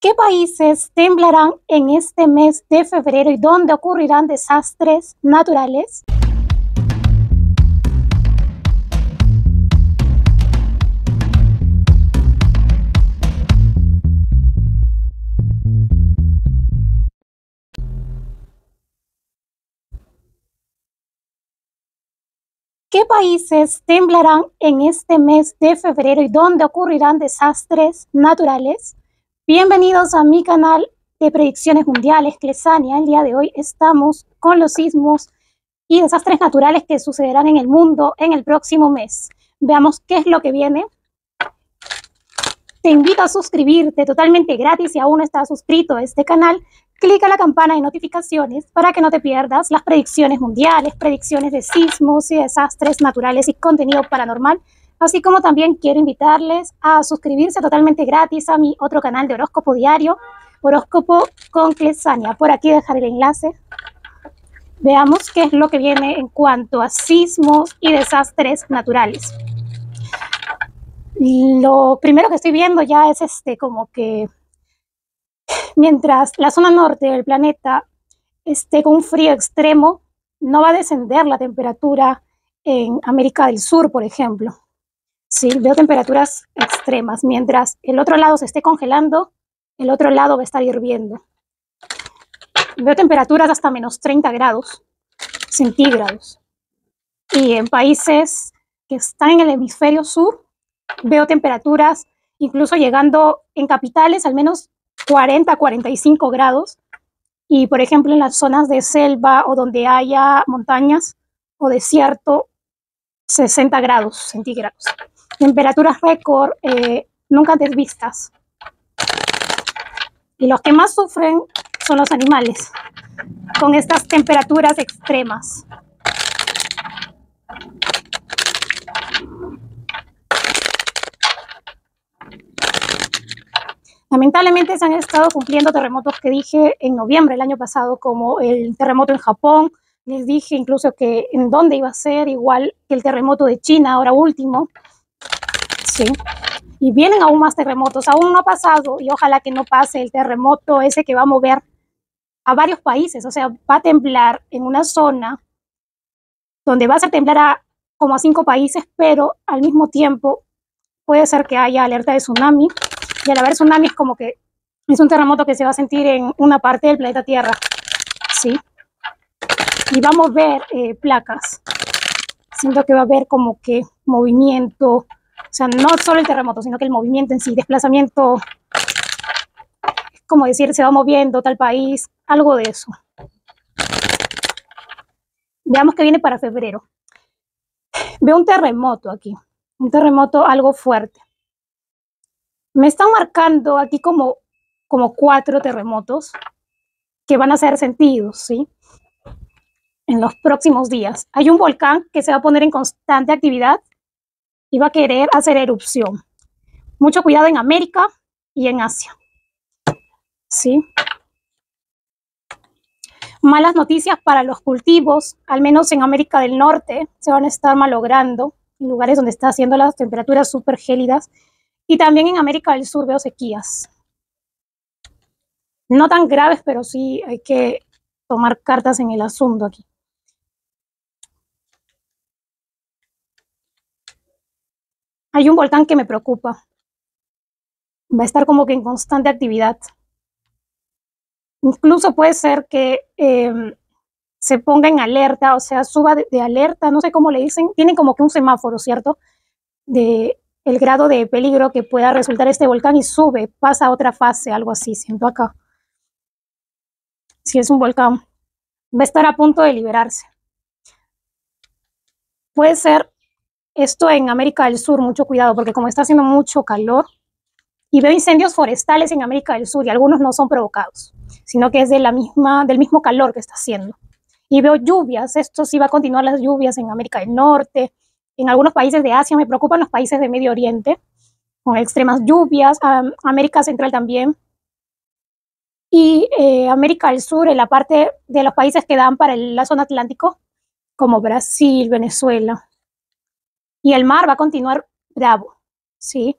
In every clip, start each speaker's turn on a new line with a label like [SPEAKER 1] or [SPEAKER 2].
[SPEAKER 1] ¿Qué países temblarán en este mes de febrero y dónde ocurrirán desastres naturales? ¿Qué países temblarán en este mes de febrero y dónde ocurrirán desastres naturales? Bienvenidos a mi canal de predicciones mundiales, Clesania. El día de hoy estamos con los sismos y desastres naturales que sucederán en el mundo en el próximo mes. Veamos qué es lo que viene. Te invito a suscribirte totalmente gratis si aún no estás suscrito a este canal. Clica la campana de notificaciones para que no te pierdas las predicciones mundiales, predicciones de sismos y desastres naturales y contenido paranormal. Así como también quiero invitarles a suscribirse totalmente gratis a mi otro canal de horóscopo diario, Horóscopo con Clesania. Por aquí dejaré el enlace. Veamos qué es lo que viene en cuanto a sismos y desastres naturales. Lo primero que estoy viendo ya es como que mientras la zona norte del planeta esté con un frío extremo, no va a descender la temperatura en América del Sur, por ejemplo. Sí, veo temperaturas extremas. Mientras el otro lado se esté congelando, el otro lado va a estar hirviendo. Veo temperaturas hasta menos 30 grados centígrados. Y en países que están en el hemisferio sur, veo temperaturas incluso llegando en capitales al menos 40 a 45 grados. Y por ejemplo en las zonas de selva o donde haya montañas o desierto, 60 grados centígrados. Temperaturas récord nunca antes vistas. Y los que más sufren son los animales con estas temperaturas extremas. Lamentablemente se han estado cumpliendo terremotos que dije en noviembre del año pasado, como el terremoto en Japón. Les dije incluso que en dónde iba a ser, igual que el terremoto de China, ahora último. Sí. Y vienen aún más terremotos. Aún no ha pasado y ojalá que no pase el terremoto ese que va a mover a varios países. O sea, va a temblar en una zona donde va a hacer temblar como a 5 países, pero al mismo tiempo puede ser que haya alerta de tsunami. Y al haber tsunami es como que es un terremoto que se va a sentir en una parte del planeta Tierra, ¿sí? Y vamos a ver placas. Siento que va a haber como que movimiento, o sea, no solo el terremoto, sino que el movimiento en sí, desplazamiento, es como decir, se va moviendo tal país, algo de eso. Veamos qué viene para febrero. Veo un terremoto aquí, un terremoto algo fuerte. Me están marcando aquí como 4 terremotos que van a ser sentidos, ¿sí? En los próximos días. Hay un volcán que se va a poner en constante actividad y va a querer hacer erupción. Mucho cuidado en América y en Asia, ¿sí? Malas noticias para los cultivos, al menos en América del Norte, se van a estar malogrando en lugares donde está haciendo las temperaturas súper gélidas. Y también en América del Sur veo sequías. No tan graves, pero sí hay que tomar cartas en el asunto aquí. Hay un volcán que me preocupa. Va a estar como que en constante actividad. Incluso puede ser que se ponga en alerta, o sea, suba de alerta, no sé cómo le dicen. Tienen como que un semáforo, ¿cierto? De el grado de peligro que pueda resultar este volcán y sube, pasa a otra fase, algo así, siento acá. Si es un volcán, va a estar a punto de liberarse. Puede ser esto en América del Sur, mucho cuidado, porque como está haciendo mucho calor, y veo incendios forestales en América del Sur, y algunos no son provocados, sino que es del mismo calor que está haciendo. Y veo lluvias, esto sí va a continuar las lluvias en América del Norte, en algunos países de Asia, me preocupan los países de Medio Oriente, con extremas lluvias, América Central también, y América del Sur, en la parte de los países que dan para la zona Atlántico, como Brasil, Venezuela. Y el mar va a continuar bravo, ¿sí?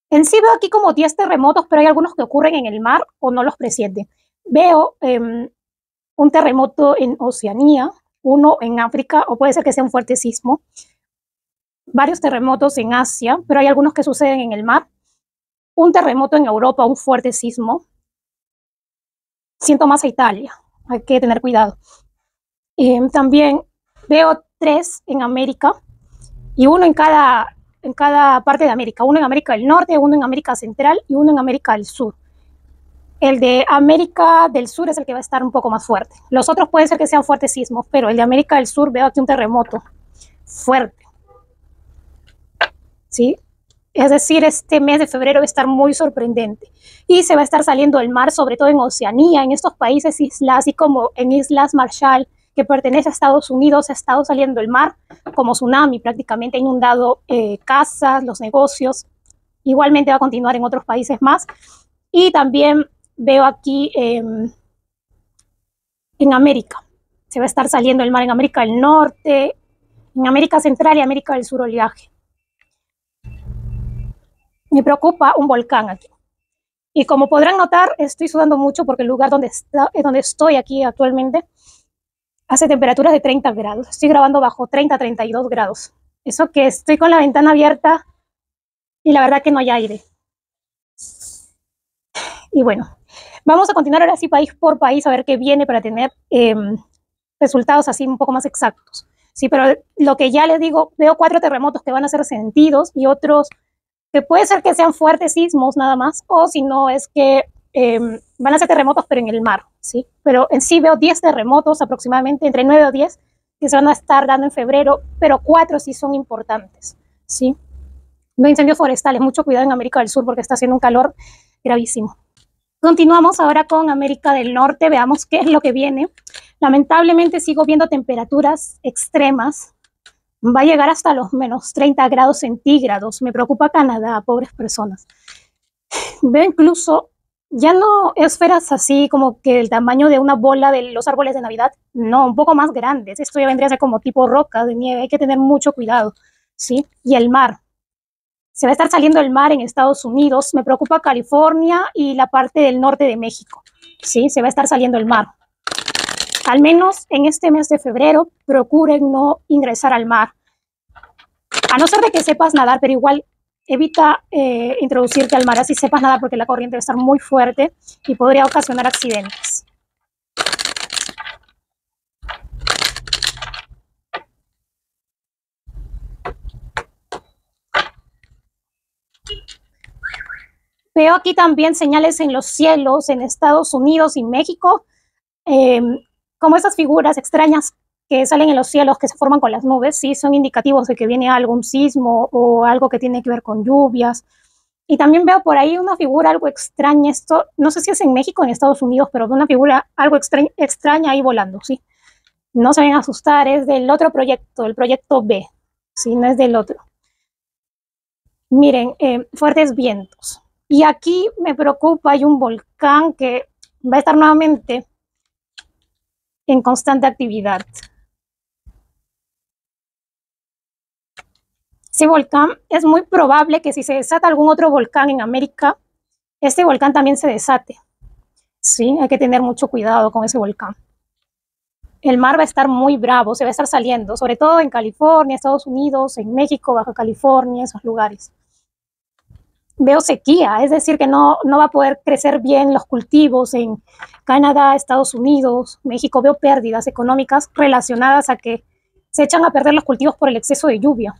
[SPEAKER 1] En sí veo aquí como 10 terremotos, pero hay algunos que ocurren en el mar o no los presienten. Veo un terremoto en Oceanía, uno en África, o puede ser que sea un fuerte sismo, varios terremotos en Asia, pero hay algunos que suceden en el mar, un terremoto en Europa, un fuerte sismo. Siento más a Italia, hay que tener cuidado. También veo 3 en América y uno en cada parte de América, uno en América del Norte, uno en América Central y uno en América del Sur. El de América del Sur es el que va a estar un poco más fuerte. Los otros pueden ser que sean fuertes sismos, pero el de América del Sur veo aquí un terremoto fuerte, ¿sí? Es decir, este mes de febrero va a estar muy sorprendente y se va a estar saliendo el mar, sobre todo en Oceanía, en estos países islas, así como en Islas Marshall, que pertenece a Estados Unidos, ha estado saliendo el mar como tsunami, prácticamente ha inundado casas, los negocios. Igualmente va a continuar en otros países más. Y también veo aquí en América, se va a estar saliendo el mar en América del Norte, en América Central y América del Sur oleaje. Me preocupa un volcán aquí. Y como podrán notar, estoy sudando mucho porque el lugar donde estoy aquí actualmente hace temperaturas de 30 grados. Estoy grabando bajo 30, 32 grados. Eso que estoy con la ventana abierta y la verdad que no hay aire. Y bueno, vamos a continuar ahora sí país por país a ver qué viene para tener resultados así un poco más exactos. Sí, pero lo que ya les digo, veo 4 terremotos que van a ser sentidos y otros que puede ser que sean fuertes sismos nada más, o si no es que van a ser terremotos pero en el mar, ¿sí? Pero en sí veo 10 terremotos aproximadamente, entre 9 o 10, que se van a estar dando en febrero, pero 4 sí son importantes, ¿sí? Veo incendios forestales, mucho cuidado en América del Sur porque está haciendo un calor gravísimo. Continuamos ahora con América del Norte, veamos qué es lo que viene. Lamentablemente sigo viendo temperaturas extremas, va a llegar hasta los menos 30 grados centígrados. Me preocupa Canadá, pobres personas. Veo incluso ya no esferas así como que el tamaño de una bola de los árboles de Navidad, no, un poco más grandes. Esto ya vendría a ser como tipo roca de nieve, hay que tener mucho cuidado, ¿sí? Y el mar. Se va a estar saliendo el mar en Estados Unidos. Me preocupa California y la parte del norte de México, ¿sí? Se va a estar saliendo el mar. Al menos en este mes de febrero, procuren no ingresar al mar. A no ser de que sepas nadar, pero igual evita introducirte al mar así sepas nadar porque la corriente va a estar muy fuerte y podría ocasionar accidentes. Veo aquí también señales en los cielos en Estados Unidos y México, como esas figuras extrañas que salen en los cielos que se forman con las nubes, sí, son indicativos de que viene algún sismo o algo que tiene que ver con lluvias. Y también veo por ahí una figura algo extraña, esto no sé si es en México o en Estados Unidos, pero una figura algo extraña ahí volando, ¿sí? No se vayan a asustar, es del otro proyecto, el proyecto B, ¿sí? No es del otro. Miren, fuertes vientos. Y aquí me preocupa, hay un volcán que va a estar nuevamente en constante actividad. Ese volcán es muy probable que si se desata algún otro volcán en América, este volcán también se desate. Sí, hay que tener mucho cuidado con ese volcán. El mar va a estar muy bravo, se va a estar saliendo, sobre todo en California, Estados Unidos, en México, Baja California, esos lugares. Veo sequía, es decir, que no va a poder crecer bien los cultivos en Canadá, Estados Unidos, México. Veo pérdidas económicas relacionadas a que se echan a perder los cultivos por el exceso de lluvia.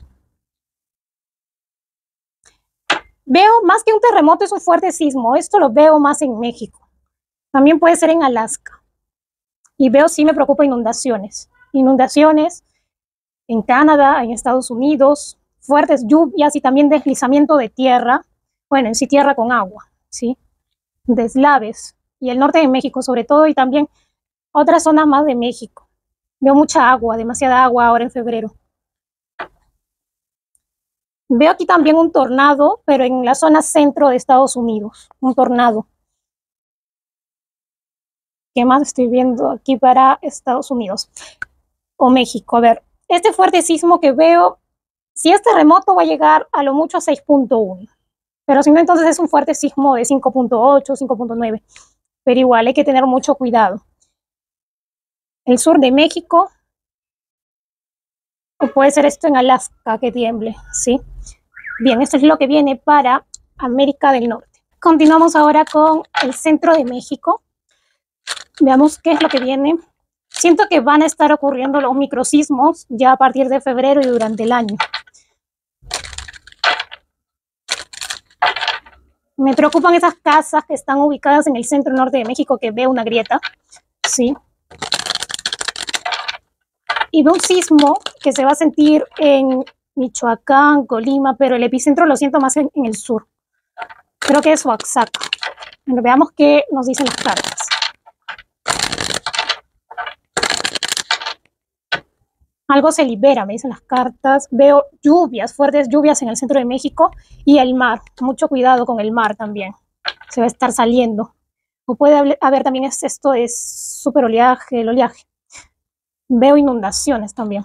[SPEAKER 1] Veo más que un terremoto, es un fuerte sismo. Esto lo veo más en México. También puede ser en Alaska. Y veo, sí me preocupa inundaciones. Inundaciones en Canadá, en Estados Unidos, fuertes lluvias y también deslizamiento de tierra. Bueno, en sí tierra con agua, ¿sí? Deslaves. Y el norte de México sobre todo y también otras zonas más de México. Veo mucha agua, demasiada agua ahora en febrero. Veo aquí también un tornado, pero en la zona centro de Estados Unidos. Un tornado. ¿Qué más estoy viendo aquí para Estados Unidos? O México. A ver, este fuerte sismo que veo, si es terremoto va a llegar a lo mucho a 6.1. Pero si no, entonces es un fuerte sismo de 5.8, 5.9. Pero igual hay que tener mucho cuidado. El sur de México, o puede ser esto en Alaska que tiemble, ¿sí? Bien, esto es lo que viene para América del Norte. Continuamos ahora con el centro de México. Veamos qué es lo que viene. Siento que van a estar ocurriendo los microsismos ya a partir de febrero y durante el año. Me preocupan esas casas que están ubicadas en el centro norte de México, que veo una grieta, ¿sí? Y veo un sismo que se va a sentir en Michoacán, Colima, pero el epicentro lo siento más en el sur. Creo que es Oaxaca. Bueno, veamos qué nos dicen las cartas. Algo se libera, me dicen las cartas. Veo lluvias, fuertes lluvias en el centro de México y el mar. Mucho cuidado con el mar también. Se va a estar saliendo. O puede haber también esto de super oleaje, el oleaje. Veo inundaciones también.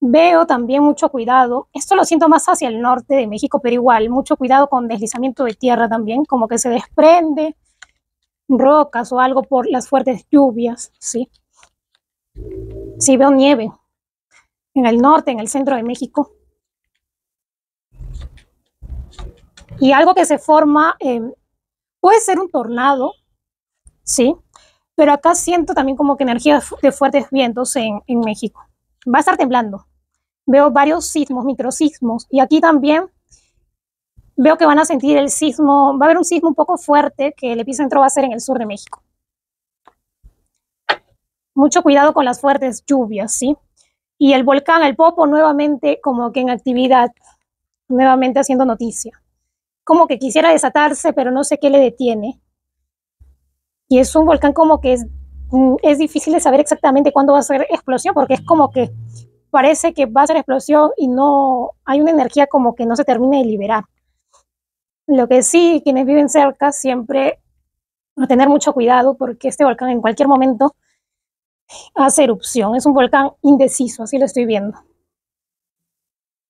[SPEAKER 1] Veo también mucho cuidado. Esto lo siento más hacia el norte de México, pero igual, mucho cuidado con deslizamiento de tierra también, como que se desprende rocas o algo por las fuertes lluvias, ¿sí? Sí, veo nieve en el norte, en el centro de México. Y algo que se forma, puede ser un tornado, ¿sí? Pero acá siento también como que energía de fuertes vientos en México. Va a estar temblando. Veo varios sismos, microsismos, y aquí también veo que van a sentir el sismo, va a haber un sismo un poco fuerte que el epicentro va a ser en el sur de México. Mucho cuidado con las fuertes lluvias, ¿sí? Y el volcán, el Popo, nuevamente como que en actividad, nuevamente haciendo noticia. Como que quisiera desatarse, pero no sé qué le detiene. Y es un volcán como que es difícil de saber exactamente cuándo va a ser explosión, porque es como que parece que va a ser explosión y no hay una energía como que no se termina de liberar. Lo que sí, quienes viven cerca siempre a tener mucho cuidado porque este volcán en cualquier momento hace erupción. Es un volcán indeciso, así lo estoy viendo.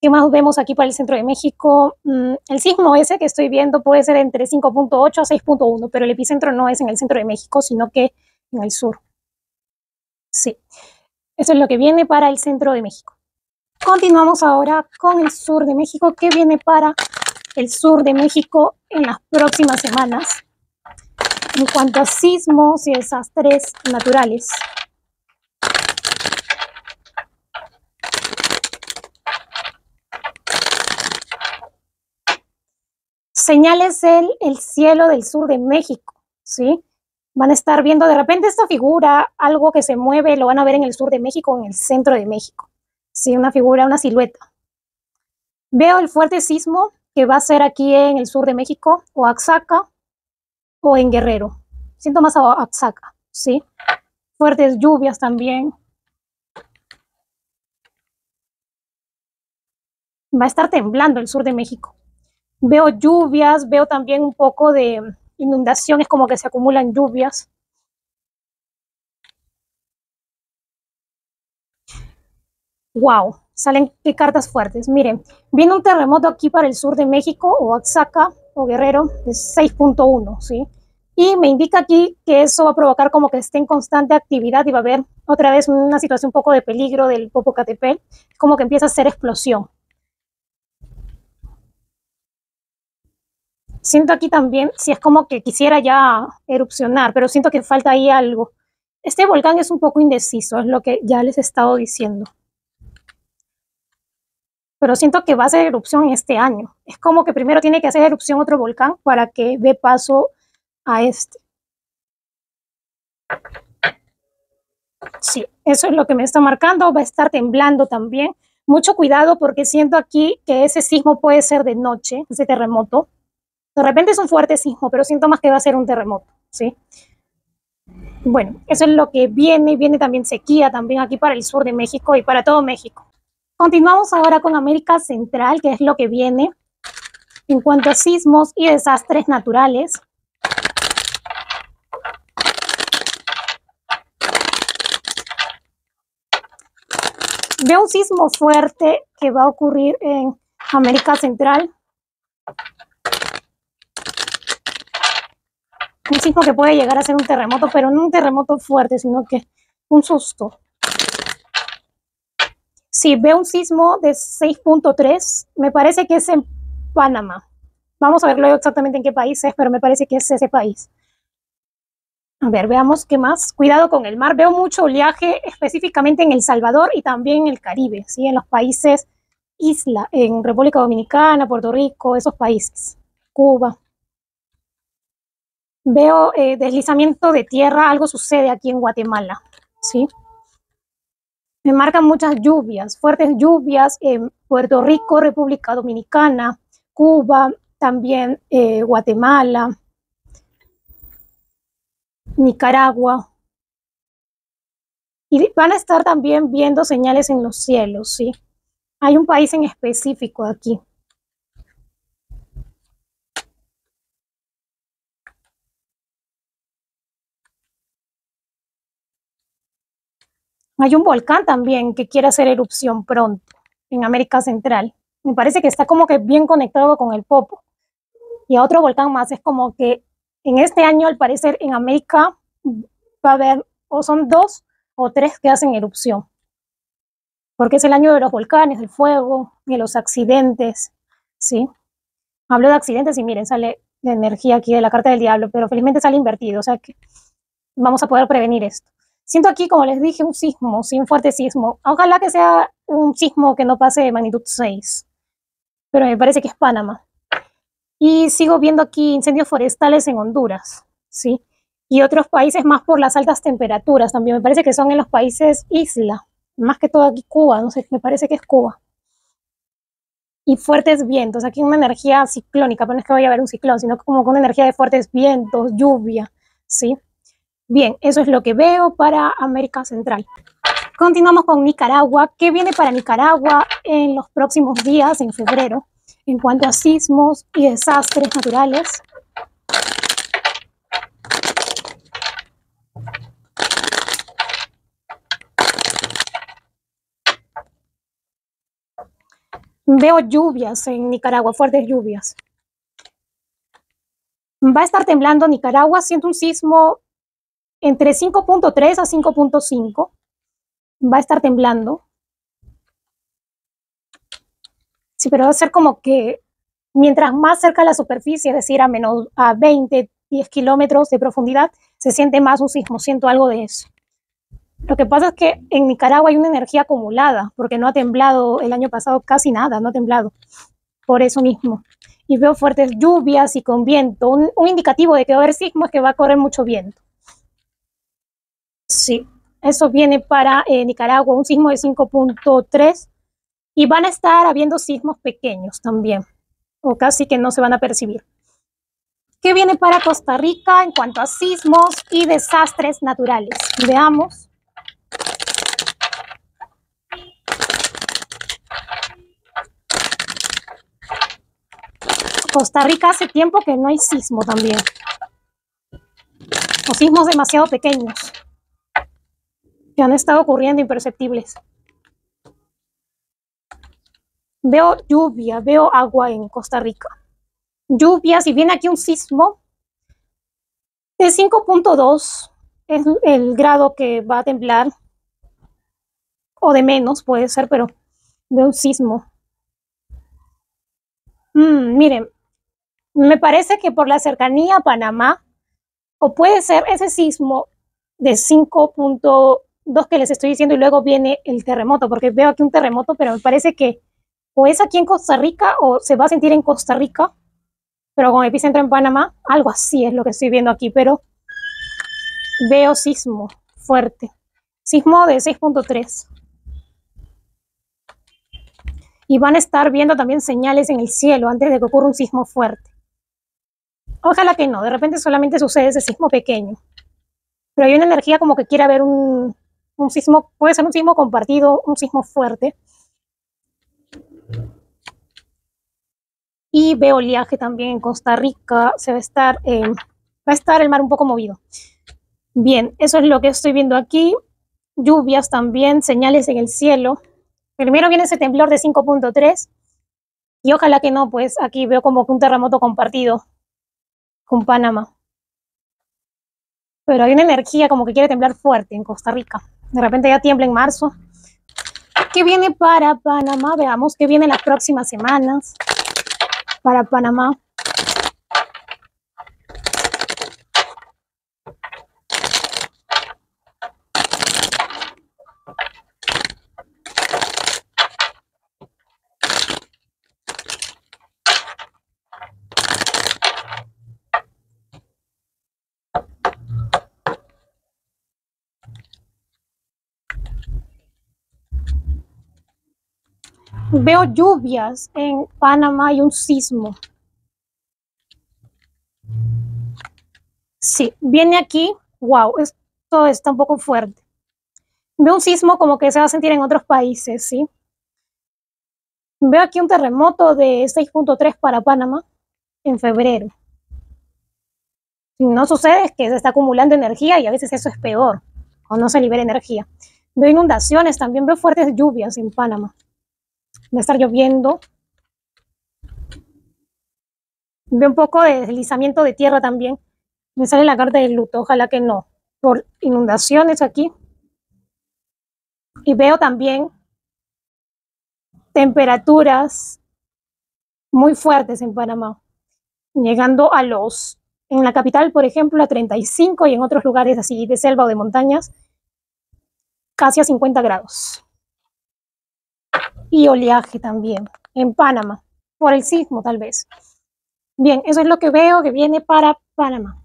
[SPEAKER 1] ¿Qué más vemos aquí para el centro de México? El sismo ese que estoy viendo puede ser entre 5.8 a 6.1, pero el epicentro no es en el centro de México, sino que en el sur. Sí, eso es lo que viene para el centro de México. Continuamos ahora con el sur de México. ¿Qué viene para el sur de México en las próximas semanas en cuanto a sismos y desastres naturales? Señales en el cielo del sur de México, ¿sí? Van a estar viendo de repente esta figura, algo que se mueve, lo van a ver en el sur de México, en el centro de México, ¿sí? Una figura, una silueta. Veo el fuerte sismo que va a ser aquí en el sur de México, Oaxaca o en Guerrero. Siento más a Oaxaca, ¿sí? Fuertes lluvias también. Va a estar temblando el sur de México. Veo lluvias, veo también un poco de inundaciones, como que se acumulan lluvias. Wow, salen qué cartas fuertes. Miren, viene un terremoto aquí para el sur de México, o Oaxaca o Guerrero, de 6.1, ¿sí? Y me indica aquí que eso va a provocar como que esté en constante actividad y va a haber otra vez una situación un poco de peligro del Popocatépetl, como que empieza a hacer explosión. Siento aquí también, si es como que quisiera ya erupcionar, pero siento que falta ahí algo. Este volcán es un poco indeciso, es lo que ya les he estado diciendo. Pero siento que va a hacer erupción en este año. Es como que primero tiene que hacer erupción otro volcán para que dé paso a este. Sí, eso es lo que me está marcando. Va a estar temblando también. Mucho cuidado porque siento aquí que ese sismo puede ser de noche, ese terremoto. De repente es un fuerte sismo, pero siento más que va a ser un terremoto, ¿sí? Bueno, eso es lo que viene. Viene también sequía también aquí para el sur de México y para todo México. Continuamos ahora con América Central, que es lo que viene en cuanto a sismos y desastres naturales. Veo un sismo fuerte que va a ocurrir en América Central. Un sismo que puede llegar a ser un terremoto, pero no un terremoto fuerte, sino que un susto. Sí, veo un sismo de 6.3, me parece que es en Panamá. Vamos a ver luego exactamente en qué país es, pero me parece que es ese país. A ver, veamos qué más. Cuidado con el mar. Veo mucho oleaje específicamente en El Salvador y también en el Caribe, ¿sí? En los países isla, en República Dominicana, Puerto Rico, esos países. Cuba. Veo deslizamiento de tierra, algo sucede aquí en Guatemala, ¿sí? Me marcan muchas lluvias, fuertes lluvias en Puerto Rico, República Dominicana, Cuba, también Guatemala, Nicaragua. Y van a estar también viendo señales en los cielos, ¿sí? Hay un país en específico aquí. Hay un volcán también que quiere hacer erupción pronto en América Central. Me parece que está como que bien conectado con el Popo. Y otro volcán más, es como que en este año, al parecer, en América va a haber, o son 2 o 3 que hacen erupción. Porque es el año de los volcanes, del fuego, de los accidentes, ¿sí? Hablo de accidentes y miren, sale de energía aquí de la carta del diablo, pero felizmente sale invertido, o sea que vamos a poder prevenir esto. Siento aquí, como les dije, un sismo, sí, un fuerte sismo. Ojalá que sea un sismo que no pase de magnitud 6, pero me parece que es Panamá. Y sigo viendo aquí incendios forestales en Honduras, ¿sí? Y otros países más por las altas temperaturas también. Me parece que son en los países isla, más que todo aquí Cuba, no sé, me parece que es Cuba. Y fuertes vientos, aquí una energía ciclónica, pero no es que vaya a haber un ciclón, sino como con una energía de fuertes vientos, lluvia, ¿sí? Bien, eso es lo que veo para América Central. Continuamos con Nicaragua. ¿Qué viene para Nicaragua en los próximos días, en febrero, en cuanto a sismos y desastres naturales? Veo lluvias en Nicaragua, fuertes lluvias. Va a estar temblando Nicaragua, siento un sismo entre 5.3 a 5.5. Va a estar temblando. Sí, pero va a ser como que mientras más cerca a la superficie, es decir, a 20, 10 kilómetros de profundidad, se siente más un sismo, siento algo de eso. Lo que pasa es que en Nicaragua hay una energía acumulada, porque no ha temblado el año pasado casi nada, no ha temblado, por eso mismo. Y veo fuertes lluvias y con viento. Un indicativo de que va a haber sismo es que va a correr mucho viento. Sí, eso viene para Nicaragua, un sismo de 5.3, y van a estar habiendo sismos pequeños también, o casi que no se van a percibir. ¿Qué viene para Costa Rica en cuanto a sismos y desastres naturales? Veamos. Costa Rica hace tiempo que no hay sismo también, o sismos demasiado pequeños que han estado ocurriendo imperceptibles. Veo lluvia, veo agua en Costa Rica. Lluvias, y viene aquí un sismo de 5.2, es el grado que va a temblar, o de menos puede ser, pero veo un sismo. Miren, me parece que por la cercanía a Panamá, o puede ser ese sismo de 5.2 que les estoy diciendo y luego viene el terremoto, porque veo aquí un terremoto, pero me parece que o es aquí en Costa Rica o se va a sentir en Costa Rica, pero con epicentro en Panamá, algo así es lo que estoy viendo aquí, pero veo sismo fuerte, sismo de 6.3. Y van a estar viendo también señales en el cielo antes de que ocurra un sismo fuerte. Ojalá que no, de repente solamente sucede ese sismo pequeño, pero hay una energía como que quiere haber un sismo, puede ser un sismo compartido, un sismo fuerte. Y veo oleaje también en Costa Rica, va a estar el mar un poco movido. Bien, eso es lo que estoy viendo aquí. Lluvias también, señales en el cielo. Primero viene ese temblor de 5.3 Y ojalá que no, pues aquí veo como que un terremoto compartido con Panamá. Pero hay una energía como que quiere temblar fuerte en Costa Rica. De repente ya tiembla en marzo. ¿Qué viene para Panamá? Veamos qué viene las próximas semanas para Panamá. Veo lluvias en Panamá y un sismo. Sí, viene aquí. Wow, esto está un poco fuerte. Veo un sismo como que se va a sentir en otros países, ¿sí? Veo aquí un terremoto de 6.3 para Panamá en febrero. Si no sucede es que se está acumulando energía y a veces eso es peor, o no se libera energía. Veo inundaciones, también veo fuertes lluvias en Panamá. Va a estar lloviendo. Veo un poco de deslizamiento de tierra también. Me sale la carta del luto, ojalá que no. Por inundaciones aquí. Y veo también temperaturas muy fuertes en Panamá, llegando a en la capital, por ejemplo, a 35 y en otros lugares así de selva o de montañas, casi a 50 grados. Y oleaje también en Panamá, por el sismo tal vez. Bien, eso es lo que veo que viene para Panamá.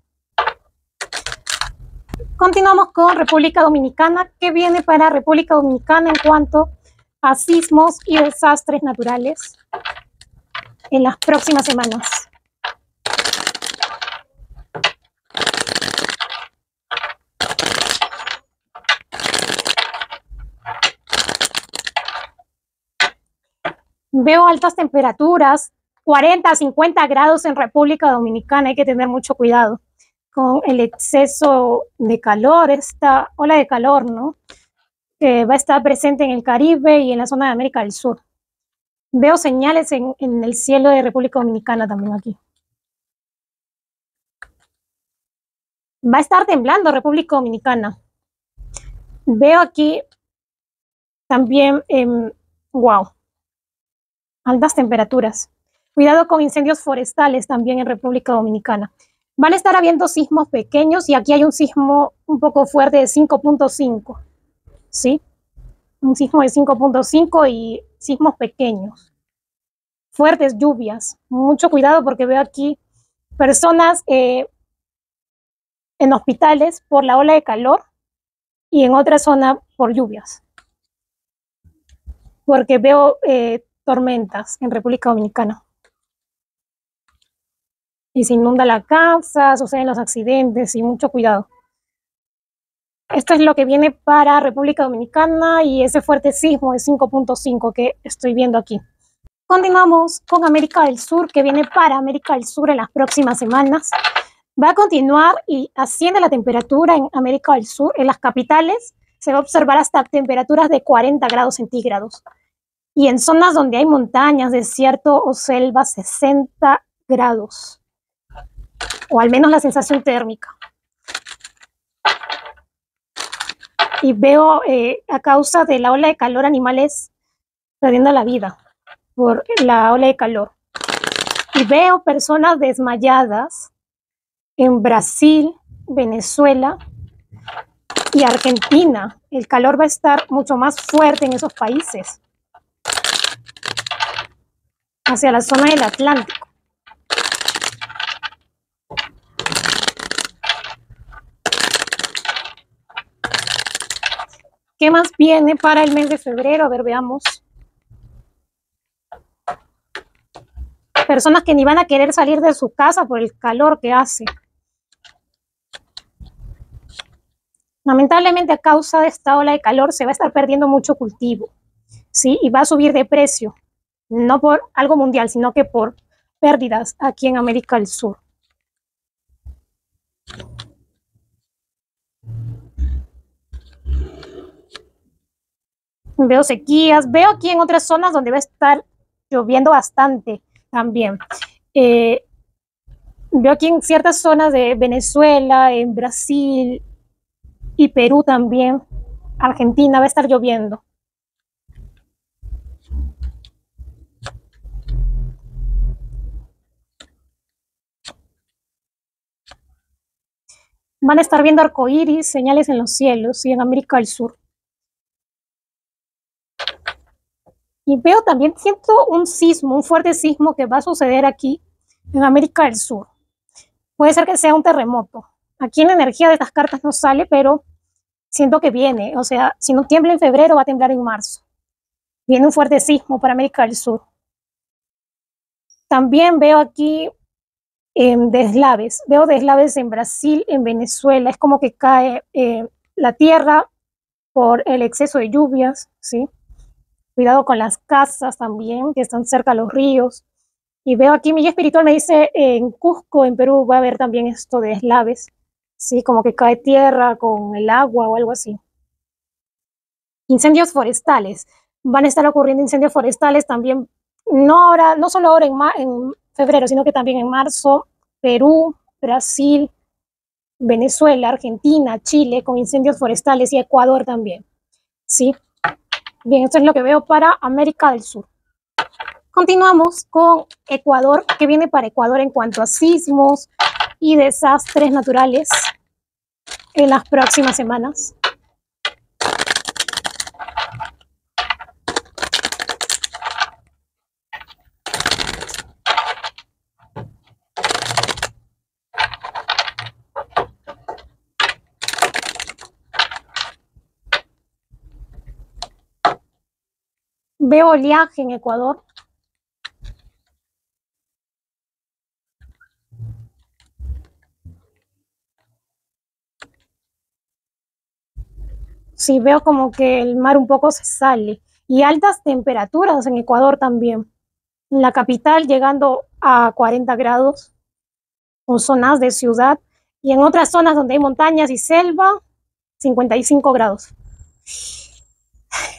[SPEAKER 1] Continuamos con República Dominicana. ¿Qué viene para República Dominicana en cuanto a sismos y desastres naturales en las próximas semanas? Veo altas temperaturas, 40, 50 grados en República Dominicana. Hay que tener mucho cuidado con el exceso de calor, esta ola de calor, ¿no? Que va a estar presente en el Caribe y en la zona de América del Sur. Veo señales en el cielo de República Dominicana también aquí. Va a estar temblando República Dominicana. Veo aquí también, wow, altas temperaturas. Cuidado con incendios forestales también en República Dominicana. Van a estar habiendo sismos pequeños y aquí hay un sismo un poco fuerte de 5.5, ¿sí? Un sismo de 5.5 y sismos pequeños. Fuertes lluvias. Mucho cuidado porque veo aquí personas en hospitales por la ola de calor y en otra zona por lluvias. Porque veo tormentas en República Dominicana. Y se inunda la casa, suceden los accidentes y mucho cuidado. Esto es lo que viene para República Dominicana y ese fuerte sismo de 5.5 que estoy viendo aquí. Continuamos con América del Sur, que viene para América del Sur en las próximas semanas. Va a continuar y asciende la temperatura en América del Sur. En las capitales se va a observar hasta temperaturas de 40 grados centígrados. Y en zonas donde hay montañas, desierto o selva, 60 grados. O al menos la sensación térmica. Y veo a causa de la ola de calor animales perdiendo la vida por la ola de calor. Y veo personas desmayadas en Brasil, Venezuela y Argentina. El calor va a estar mucho más fuerte en esos países, hacia la zona del Atlántico. ¿Qué más viene para el mes de febrero? A ver, veamos. Personas que ni van a querer salir de su casa por el calor que hace. Lamentablemente, a causa de esta ola de calor, se va a estar perdiendo mucho cultivo, ¿sí? Y va a subir de precio, no por algo mundial, sino que por pérdidas aquí en América del Sur. Veo sequías, veo aquí en otras zonas donde va a estar lloviendo bastante también. Eh, Veo aquí en ciertas zonas de Venezuela, en Brasil y Perú también, Argentina va a estar lloviendo. Van a estar viendo arcoíris, señales en los cielos y en América del Sur. Y veo también, siento un sismo, un fuerte sismo que va a suceder aquí en América del Sur. Puede ser que sea un terremoto. Aquí en la energía de estas cartas no sale, pero siento que viene. O sea, si no tiembla en febrero, va a temblar en marzo. Viene un fuerte sismo para América del Sur. También veo aquí deslaves. Veo deslaves en Brasil, en Venezuela. Es como que cae la tierra por el exceso de lluvias, ¿sí? Cuidado con las casas también, que están cerca de los ríos. Y veo aquí, mi guía espiritual me dice, en Cusco, en Perú, va a haber también esto de deslaves, ¿sí? Como que cae tierra con el agua o algo así. Incendios forestales. Van a estar ocurriendo incendios forestales también, no ahora, no solo ahora en febrero, sino que también en marzo, Perú, Brasil, Venezuela, Argentina, Chile, con incendios forestales y Ecuador también, ¿sí? Bien, esto es lo que veo para América del Sur. Continuamos con Ecuador, que viene para Ecuador en cuanto a sismos y desastres naturales en las próximas semanas. Veo oleaje en Ecuador. Sí, veo como que el mar un poco se sale. Y altas temperaturas en Ecuador también. En la capital llegando a 40 grados, o zonas de ciudad. Y en otras zonas donde hay montañas y selva, 55 grados.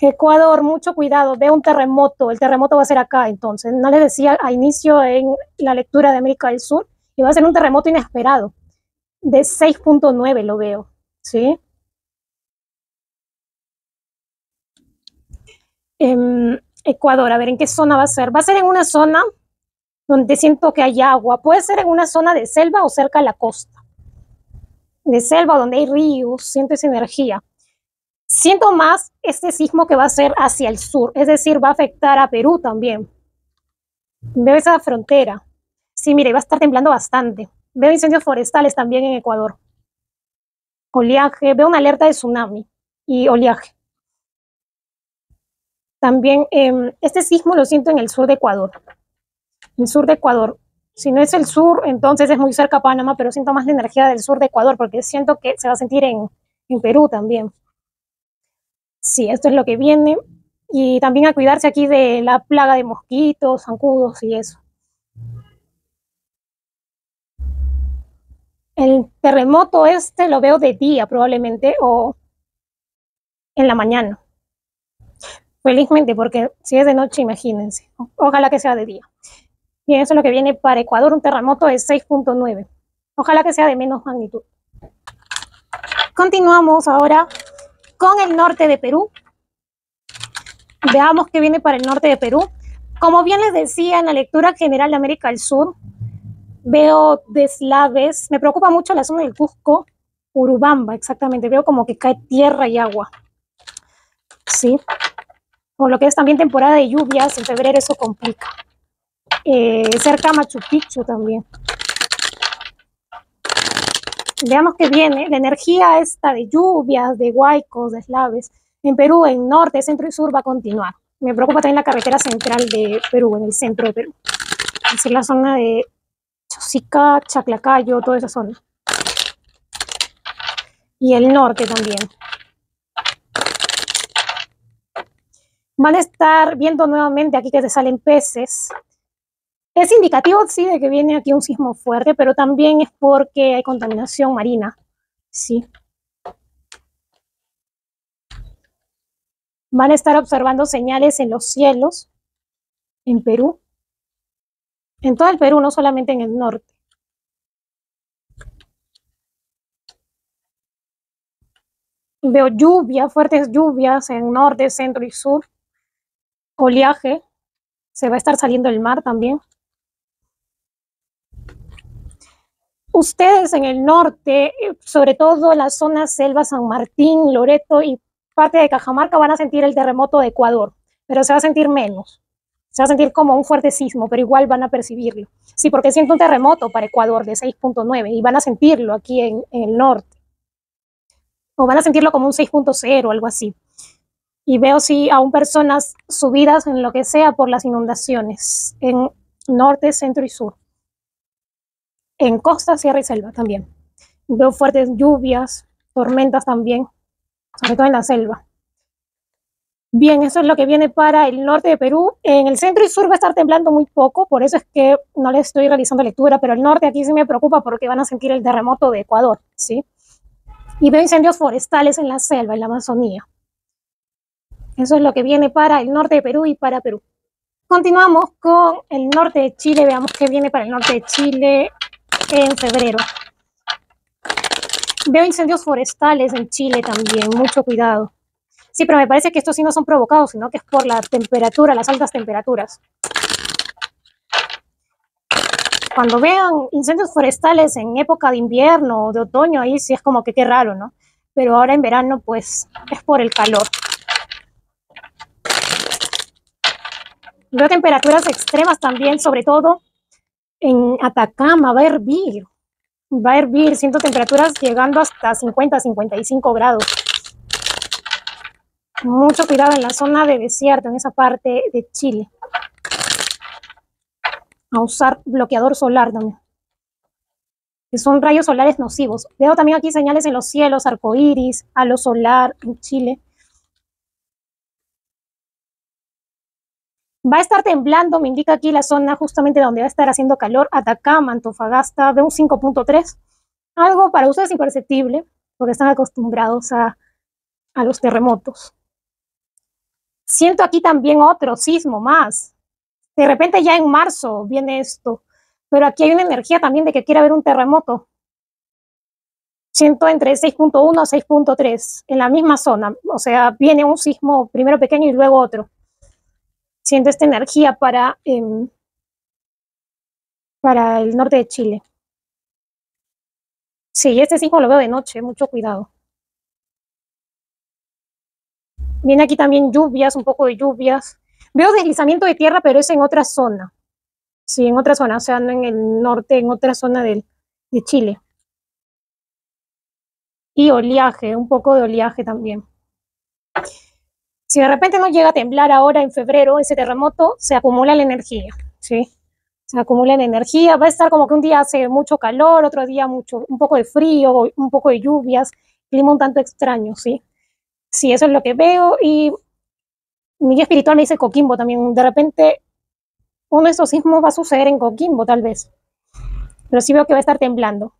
[SPEAKER 1] Ecuador, mucho cuidado, veo un terremoto, el terremoto va a ser acá, entonces, no les decía a inicio en la lectura de América del Sur, y va a ser un terremoto inesperado, de 6.9 lo veo, ¿sí? Ecuador, a ver, ¿en qué zona va a ser? Va a ser en una zona donde siento que hay agua, puede ser en una zona de selva o cerca de la costa, de selva donde hay ríos, siento esa energía. Siento más este sismo que va a ser hacia el sur, es decir, va a afectar a Perú también. Veo esa frontera. Sí, mire, va a estar temblando bastante. Veo incendios forestales también en Ecuador. Oleaje, veo una alerta de tsunami y oleaje. También este sismo lo siento en el sur de Ecuador. El sur de Ecuador. Si no es el sur, entonces es muy cerca a Panamá, pero siento más la energía del sur de Ecuador porque siento que se va a sentir en Perú también. Sí, esto es lo que viene. Y también a cuidarse aquí de la plaga de mosquitos, zancudos y eso. El terremoto este lo veo de día probablemente o en la mañana. Felizmente, porque si es de noche, imagínense. Ojalá que sea de día. Bien, eso es lo que viene para Ecuador, un terremoto de 6.9. Ojalá que sea de menos magnitud. Continuamos ahora con el norte de Perú. Veamos qué viene para el norte de Perú. Como bien les decía en la lectura general de América del Sur, veo deslaves. Me preocupa mucho la zona del Cusco, Urubamba, exactamente. Veo como que cae tierra y agua. Sí. Por lo que es también temporada de lluvias, en febrero eso complica. Cerca a Machu Picchu también. Veamos que viene la energía esta de lluvias, de huaicos, deslaves. En Perú, en norte, centro y sur va a continuar. Me preocupa también la carretera central de Perú, en el centro de Perú. Es decir, la zona de Chosica, Chaclacayo, toda esa zona. Y el norte también. Van a estar viendo nuevamente aquí que te salen peces. Es indicativo, sí, de que viene aquí un sismo fuerte, pero también es porque hay contaminación marina, sí. Van a estar observando señales en los cielos, en Perú, en todo el Perú, no solamente en el norte. Veo lluvia, fuertes lluvias en norte, centro y sur. Oleaje, se va a estar saliendo el mar también. Ustedes en el norte, sobre todo la zona selva San Martín, Loreto y parte de Cajamarca van a sentir el terremoto de Ecuador, pero se va a sentir menos. Se va a sentir como un fuerte sismo, pero igual van a percibirlo. Sí, porque siento un terremoto para Ecuador de 6.9 y van a sentirlo aquí en el norte. O van a sentirlo como un 6.0 o algo así. Y veo sí aún personas subidas en lo que sea por las inundaciones en norte, centro y sur. En costa, sierra y selva también. Veo fuertes lluvias, tormentas también, sobre todo en la selva. Bien, eso es lo que viene para el norte de Perú. En el centro y sur va a estar temblando muy poco, por eso es que no les estoy realizando lectura, pero el norte aquí sí me preocupa porque van a sentir el terremoto de Ecuador, ¿sí? Y veo incendios forestales en la selva, en la Amazonía. Eso es lo que viene para el norte de Perú y para Perú. Continuamos con el norte de Chile, veamos qué viene para el norte de Chile en febrero. Veo incendios forestales en Chile también, mucho cuidado. Sí, pero me parece que estos sí no son provocados, sino que es por la temperatura, las altas temperaturas. Cuando vean incendios forestales en época de invierno o de otoño, ahí sí es como que qué raro, ¿no? Pero ahora en verano, pues, es por el calor. Veo temperaturas extremas también, sobre todo en Atacama, va a hervir, siento temperaturas llegando hasta 50, 55 grados. Mucho cuidado en la zona de desierto, en esa parte de Chile. A usar bloqueador solar también, que son rayos solares nocivos. Veo también aquí señales en los cielos, arcoíris, halo solar en Chile. Va a estar temblando, me indica aquí la zona justamente donde va a estar haciendo calor, Atacama, Antofagasta, veo un 5.3. Algo para ustedes imperceptible, porque están acostumbrados a los terremotos. Siento aquí también otro sismo más. De repente ya en marzo viene esto, pero aquí hay una energía también de que quiere haber un terremoto. Siento entre 6.1 a 6.3 en la misma zona, o sea, viene un sismo primero pequeño y luego otro. Siento esta energía para el norte de Chile. Sí, este sismo lo veo de noche, mucho cuidado. Viene aquí también lluvias, un poco de lluvias. Veo deslizamiento de tierra, pero es en otra zona. Sí, en otra zona, o sea, no en el norte, en otra zona de Chile. Y oleaje, un poco de oleaje también. Si de repente no llega a temblar ahora en febrero, ese terremoto, se acumula la energía, ¿sí? Se acumula la energía, va a estar como que un día hace mucho calor, otro día un poco de frío, un poco de lluvias, clima un tanto extraño, ¿sí? Sí, eso es lo que veo y mi guía espiritual me dice Coquimbo también, de repente uno de estos sismos va a suceder en Coquimbo tal vez, pero sí veo que va a estar temblando.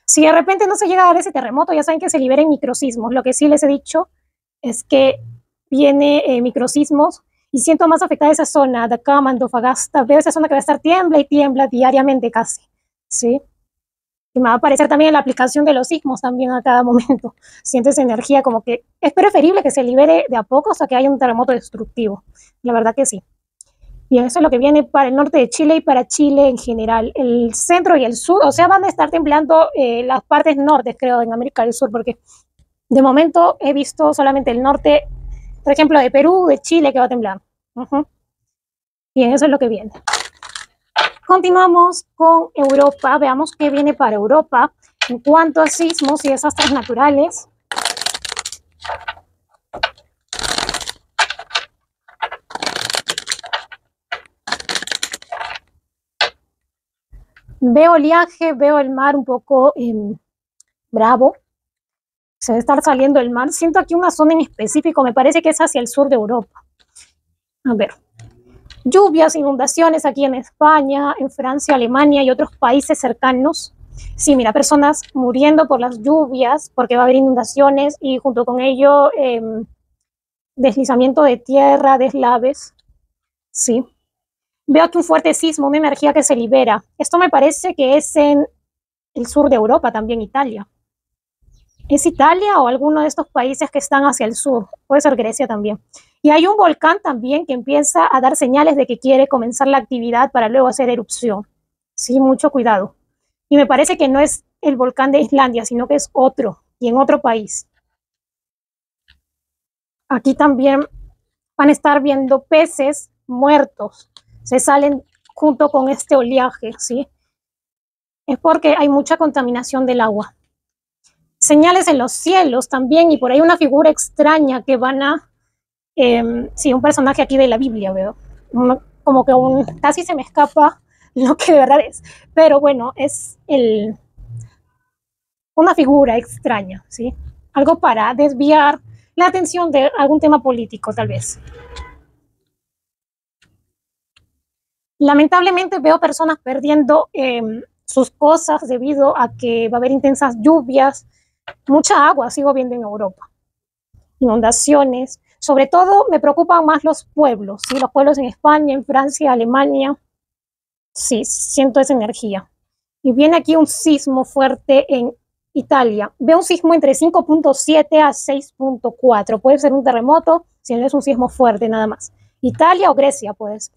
[SPEAKER 1] Si de repente no se llega a dar ese terremoto, ya saben que se liberen microsismos. Lo que sí les he dicho es que viene microsismos y siento más afectada esa zona, de acá, Antofagasta, veo esa zona que va a estar tiembla y tiembla diariamente casi, ¿sí? Y me va a aparecer también la aplicación de los sismos también a cada momento. Siento esa energía como que es preferible que se libere de a poco hasta que haya un terremoto destructivo. La verdad que sí. Bien, eso es lo que viene para el norte de Chile y para Chile en general. El centro y el sur, o sea, van a estar temblando las partes norte, creo, en América del Sur, porque de momento he visto solamente el norte, por ejemplo, de Perú, de Chile, que va a temblar. Bien, eso es lo que viene. Continuamos con Europa. Veamos qué viene para Europa en cuanto a sismos y desastres naturales. Veo oleaje, veo el mar un poco bravo. Se debe estar saliendo el mar. Siento aquí una zona en específico, me parece que es hacia el sur de Europa. A ver. Lluvias, inundaciones aquí en España, en Francia, Alemania y otros países cercanos. Sí, mira, personas muriendo por las lluvias, porque va a haber inundaciones y junto con ello deslizamiento de tierra, deslaves. Sí. Veo aquí un fuerte sismo, una energía que se libera. Esto me parece que es en el sur de Europa, también Italia. ¿Es Italia o alguno de estos países que están hacia el sur? Puede ser Grecia también. Y hay un volcán también que empieza a dar señales de que quiere comenzar la actividad para luego hacer erupción. Sí, mucho cuidado. Y me parece que no es el volcán de Islandia, sino que es otro, y en otro país. Aquí también van a estar viendo peces muertos. Se salen junto con este oleaje, ¿sí? Es porque hay mucha contaminación del agua. Señales en los cielos también, y por ahí una figura extraña que van a, sí, un personaje aquí de la Biblia, veo. Como que casi se me escapa lo que de verdad es. Pero bueno, es una figura extraña, ¿sí? Algo para desviar la atención de algún tema político, tal vez. Lamentablemente veo personas perdiendo sus cosas debido a que va a haber intensas lluvias, mucha agua, sigo viendo en Europa, inundaciones. Sobre todo me preocupan más los pueblos, ¿sí? Los pueblos en España, en Francia, Alemania. Sí, siento esa energía. Y viene aquí un sismo fuerte en Italia. Veo un sismo entre 5.7 a 6.4. Puede ser un terremoto, si no es un sismo fuerte nada más. Italia o Grecia, pues.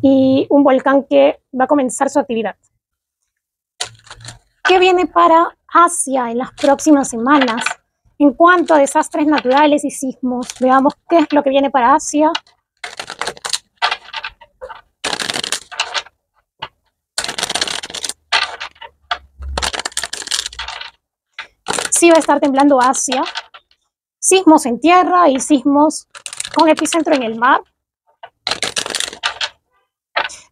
[SPEAKER 1] Y un volcán que va a comenzar su actividad. ¿Qué viene para Asia en las próximas semanas? En cuanto a desastres naturales y sismos, veamos qué es lo que viene para Asia. Sí va a estar temblando Asia. Sismos en tierra y sismos con epicentro en el mar.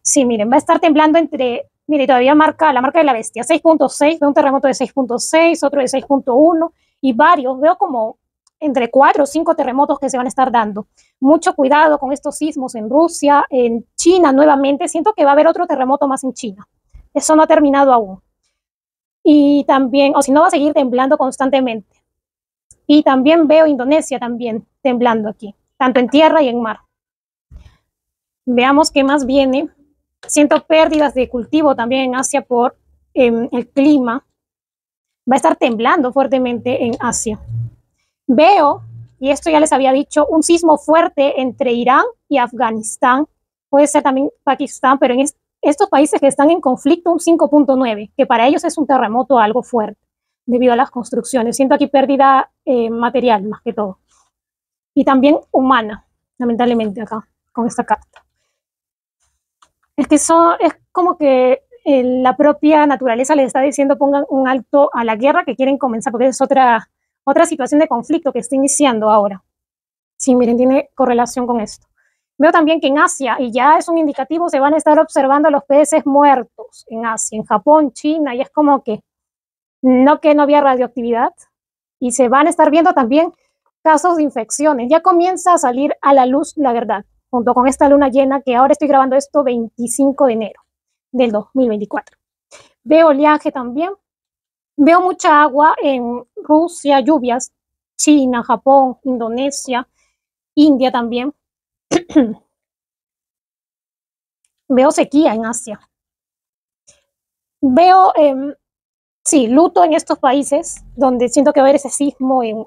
[SPEAKER 1] Sí, miren, va a estar temblando entre, mire, todavía marca la marca de la bestia, 6.6, veo un terremoto de 6.6, otro de 6.1 y varios, veo como entre 4 o 5 terremotos que se van a estar dando. Mucho cuidado con estos sismos en Rusia, en China nuevamente, siento que va a haber otro terremoto más en China. Eso no ha terminado aún. Y también, o si no, va a seguir temblando constantemente. Y también veo Indonesia también temblando aquí, tanto en tierra y en mar. Veamos qué más viene. Siento pérdidas de cultivo también en Asia por el clima. Va a estar temblando fuertemente en Asia. Veo, y esto ya les había dicho, un sismo fuerte entre Irán y Afganistán. Puede ser también Pakistán, pero en estos países que están en conflicto, un 5.9, que para ellos es un terremoto algo fuerte debido a las construcciones. Siento aquí pérdida material más que todo. Y también humana, lamentablemente acá, con esta carta. Es que es como que la propia naturaleza les está diciendo pongan un alto a la guerra que quieren comenzar, porque es otra situación de conflicto que está iniciando ahora. Sí, miren, tiene correlación con esto. Veo también que en Asia, y ya es un indicativo, se van a estar observando los peces muertos en Asia, en Japón, China, y es como que no había radioactividad, y se van a estar viendo también casos de infecciones. Ya comienza a salir a la luz la verdad, junto con esta luna llena que ahora estoy grabando esto 25 de enero del 2024. Veo oleaje también. Veo mucha agua en Rusia, lluvias, China, Japón, Indonesia, India también. Veo sequía en Asia. Veo, sí, luto en estos países donde siento que va a haber ese sismo en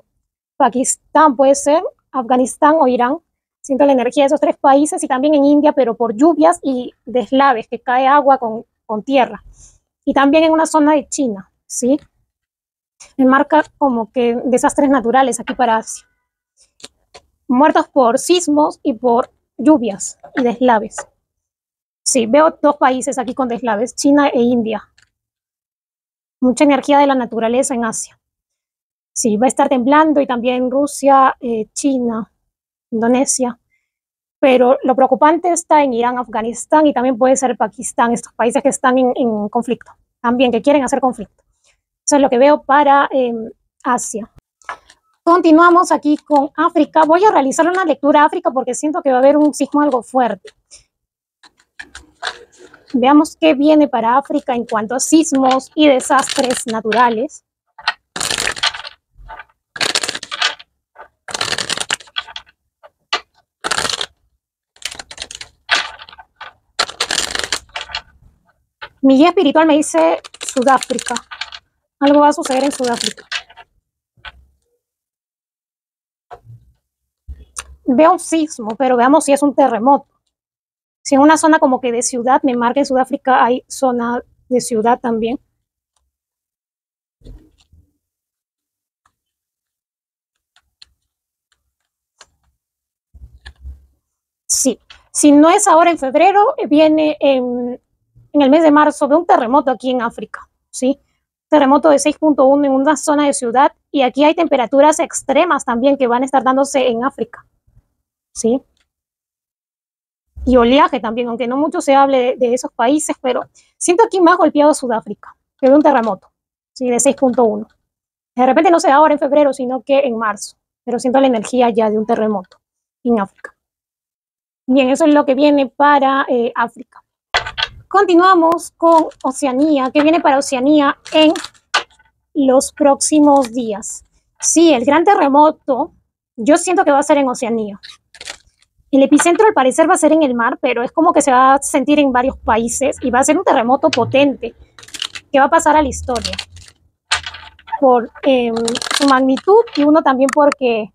[SPEAKER 1] Pakistán, puede ser, Afganistán o Irán. Siento la energía de esos 3 países y también en India, pero por lluvias y deslaves, que cae agua con tierra. Y también en una zona de China, ¿sí? Me marca como que desastres naturales aquí para Asia. Muertos por sismos y por lluvias y deslaves. Sí, veo 2 países aquí con deslaves, China e India. Mucha energía de la naturaleza en Asia. Sí, va a estar temblando y también Rusia, China, Indonesia. Pero lo preocupante está en Irán, Afganistán y también puede ser Pakistán, estos países que están en conflicto, también que quieren hacer conflicto. Eso es lo que veo para Asia. Continuamos aquí con África. Voy a realizar una lectura a África porque siento que va a haber un sismo algo fuerte. Veamos qué viene para África en cuanto a sismos y desastres naturales. Mi guía espiritual me dice Sudáfrica. Algo va a suceder en Sudáfrica. Veo un sismo, pero veamos si es un terremoto. Si en una zona como que de ciudad, me marca en Sudáfrica hay zona de ciudad también. Sí, si no es ahora en febrero, viene en el mes de marzo. Veo un terremoto aquí en África, ¿sí? Terremoto de 6.1 en una zona de ciudad, y aquí hay temperaturas extremas también que van a estar dándose en África, ¿sí? Y oleaje también, aunque no mucho se hable de esos países, pero siento aquí más golpeado Sudáfrica, que de un terremoto, ¿sí? De 6.1. De repente no sea ahora en febrero, sino que en marzo, pero siento la energía ya de un terremoto en África. Bien, eso es lo que viene para África. Continuamos con Oceanía. ¿Qué viene para Oceanía en los próximos días? Sí, el gran terremoto, yo siento que va a ser en Oceanía. El epicentro al parecer va a ser en el mar, pero es como que se va a sentir en varios países y va a ser un terremoto potente que va a pasar a la historia por su magnitud, y uno también porque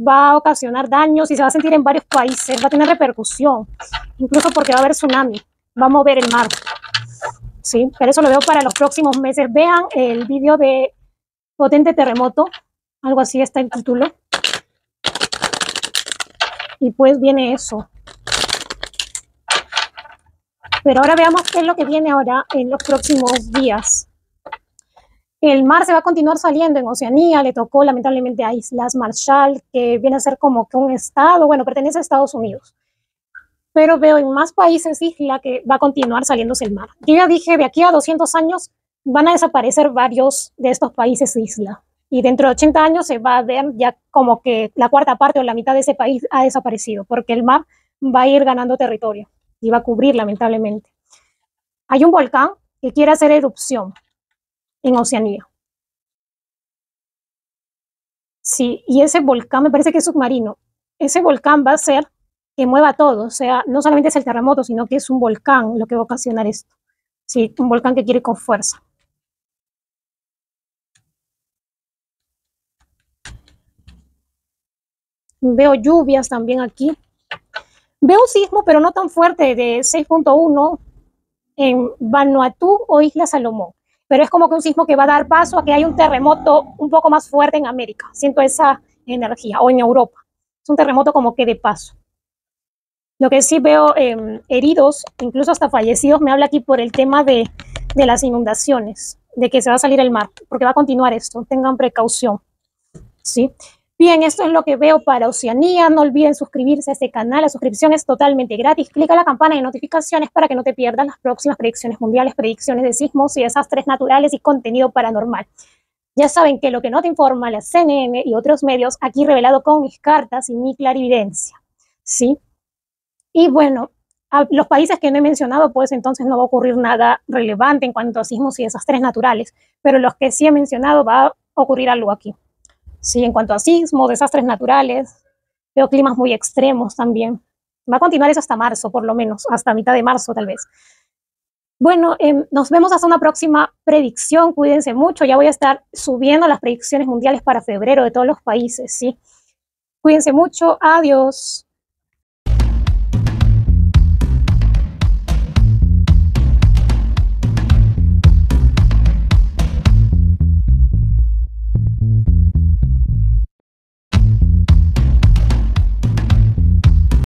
[SPEAKER 1] va a ocasionar daños y se va a sentir en varios países, va a tener repercusión, incluso porque va a haber tsunami, va a mover el mar. Sí, pero eso lo veo para los próximos meses. Vean el vídeo de potente terremoto, algo así está el título. Y pues viene eso. Pero ahora veamos qué es lo que viene ahora en los próximos días. El mar se va a continuar saliendo en Oceanía, le tocó lamentablemente a Islas Marshall, que viene a ser como que un estado, bueno, pertenece a Estados Unidos. Pero veo en más países isla que va a continuar saliéndose el mar. Yo ya dije, de aquí a 200 años van a desaparecer varios de estos países isla. Y dentro de 80 años se va a ver ya como que la cuarta parte o la mitad de ese país ha desaparecido, porque el mar va a ir ganando territorio y va a cubrir lamentablemente. Hay un volcán que quiere hacer erupción en Oceanía. Sí, y ese volcán me parece que es submarino. Ese volcán va a hacer que mueva todo, o sea, no solamente es el terremoto, sino que es un volcán lo que va a ocasionar esto. Sí, un volcán que quiere con fuerza. Veo lluvias también aquí. Veo un sismo, pero no tan fuerte, de 6.1 en Vanuatu o Isla Salomón. Pero es como que un sismo que va a dar paso a que haya un terremoto un poco más fuerte en América. Siento esa energía, o en Europa. Es un terremoto como que de paso. Lo que sí veo heridos, incluso hasta fallecidos, me habla aquí por el tema de las inundaciones, de que se va a salir el mar, porque va a continuar esto. Tengan precaución, ¿sí? Bien, esto es lo que veo para Oceanía. No olviden suscribirse a este canal. La suscripción es totalmente gratis. Clica la campana de notificaciones para que no te pierdas las próximas predicciones mundiales, predicciones de sismos y desastres naturales y contenido paranormal. Ya saben que lo que no te informa la CNN y otros medios, aquí revelado con mis cartas y mi clarividencia, ¿sí? Y bueno, a los países que no he mencionado, pues entonces no va a ocurrir nada relevante en cuanto a sismos y desastres naturales, pero los que sí he mencionado va a ocurrir algo aquí. Sí, en cuanto a sismos, desastres naturales, veo climas muy extremos también. Va a continuar eso hasta marzo, por lo menos, hasta mitad de marzo tal vez. Bueno, nos vemos hasta una próxima predicción. Cuídense mucho. Ya voy a estar subiendo las predicciones mundiales para febrero de todos los países, ¿sí? Cuídense mucho. Adiós.